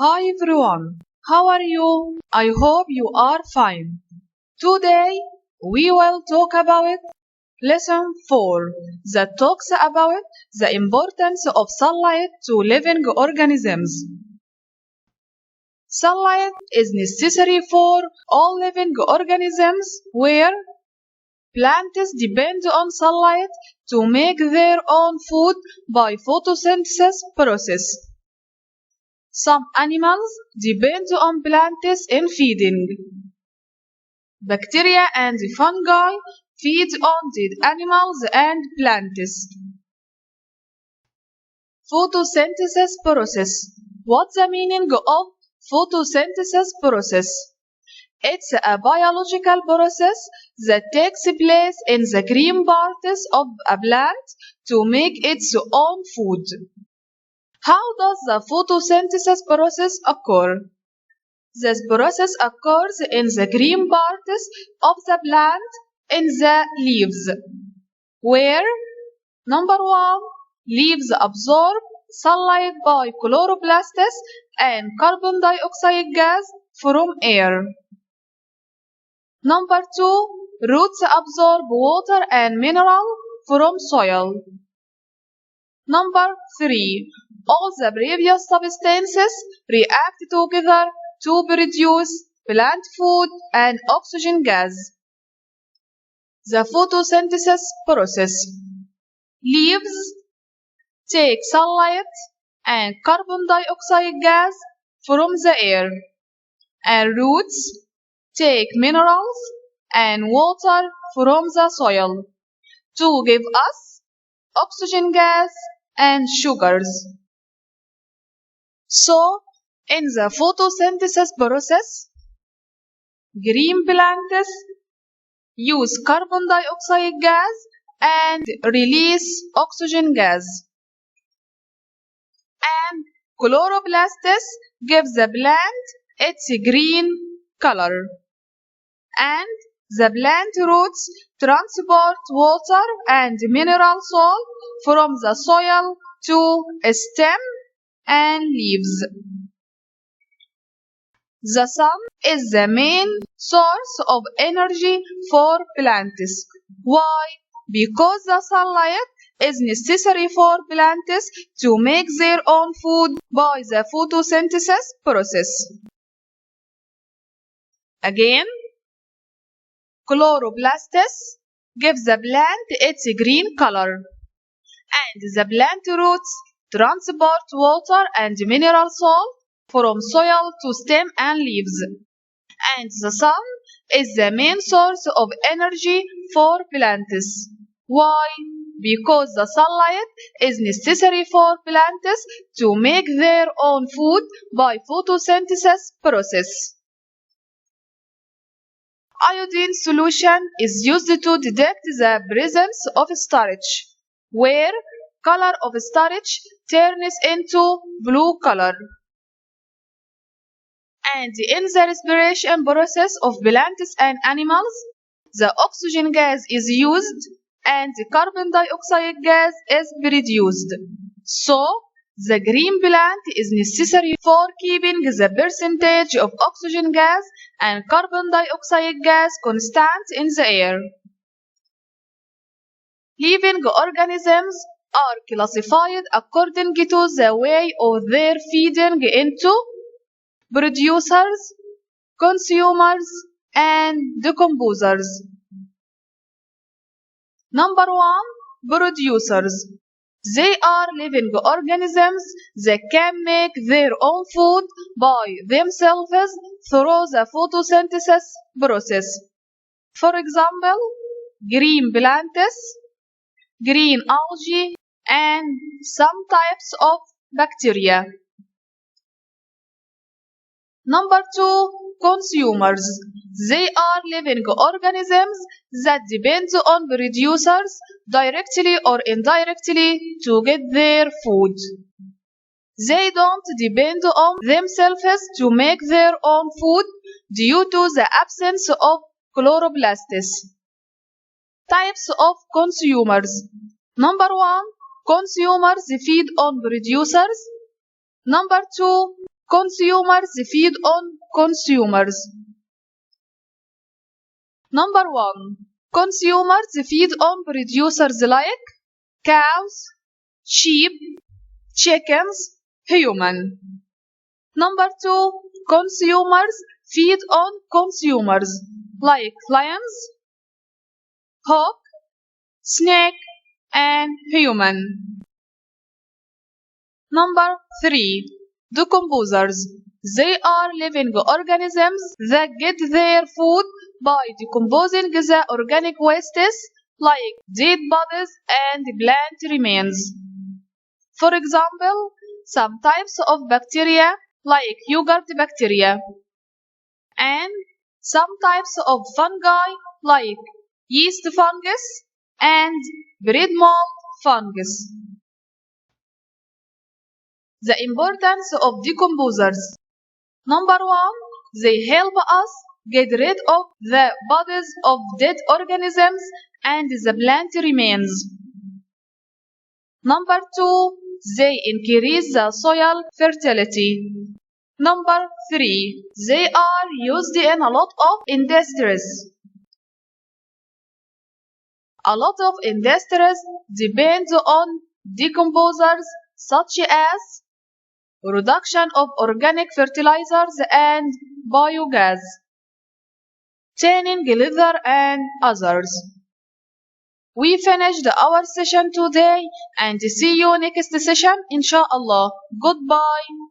Hi everyone, how are you? I hope you are fine. Today we will talk about lesson 4 that talks about the importance of sunlight to living organisms. Sunlight is necessary for all living organisms where plants depend on sunlight to make their own food by photosynthesis process. Some animals depend on plants in feeding. Bacteria and fungi feed on dead animals and plants. Photosynthesis process. What's the meaning of photosynthesis process? It's a biological process that takes place in the green parts of a plant to make its own food. How does the photosynthesis process occur? This process occurs in the green parts of the plant in the leaves, where number 1, leaves absorb sunlight by chloroplasts and carbon dioxide gas from air. Number 2, roots absorb water and mineral from soil. Number 3, all the previous substances react together to produce plant food and oxygen gas. The photosynthesis process. Leaves take sunlight and carbon dioxide gas from the air, and roots take minerals and water from the soil to give us oxygen gas and sugars. So, in the photosynthesis process, green plants use carbon dioxide gas and release oxygen gas. And chloroplasts give the plant its green color. And the plant roots transport water and mineral salt from the soil to stem and leaves. The sun is the main source of energy for plants. Why? Because the sunlight is necessary for plants to make their own food by the photosynthesis process. Again, chloroplasts give the plant its green color, and the plant roots transport water and mineral salt from soil to stem and leaves. And the sun is the main source of energy for plants. Why? Because the sunlight is necessary for plants to make their own food by photosynthesis process. Iodine solution is used to detect the presence of starch, where color of starch turns into blue color. And in the respiration process of plants and animals, the oxygen gas is used and the carbon dioxide gas is produced. So, the green plant is necessary for keeping the percentage of oxygen gas and carbon dioxide gas constant in the air. Living organisms are classified according to the way of their feeding into producers, consumers, and decomposers. Number 1, producers. They are living organisms that can make their own food by themselves through the photosynthesis process. For example, green plants, green algae, and some types of bacteria. Number 2, consumers. They are living organisms that depend on producers directly or indirectly to get their food. They don't depend on themselves to make their own food due to the absence of chloroplasts. Types of consumers. Number 1, consumers feed on producers. Number 2, consumers feed on consumers. Number 1. Consumers feed on producers like cows, sheep, chickens, human. Number 2. Consumers feed on consumers like lions, hawk, snake, and human. Number 3. Decomposers. They are living organisms that get their food by decomposing the organic wastes like dead bodies and plant remains. For example, some types of bacteria like yogurt bacteria and some types of fungi like yeast fungus and bread mold fungus. The importance of decomposers. Number 1. They help us get rid of the bodies of dead organisms and the plant remains. Number 2. They increase the soil fertility. Number 3. They are used in a lot of industries. A lot of industries depend on decomposers such as production of organic fertilizers and biogas, tanning leather and others. We finished our session today and see you next session inshallah. Goodbye.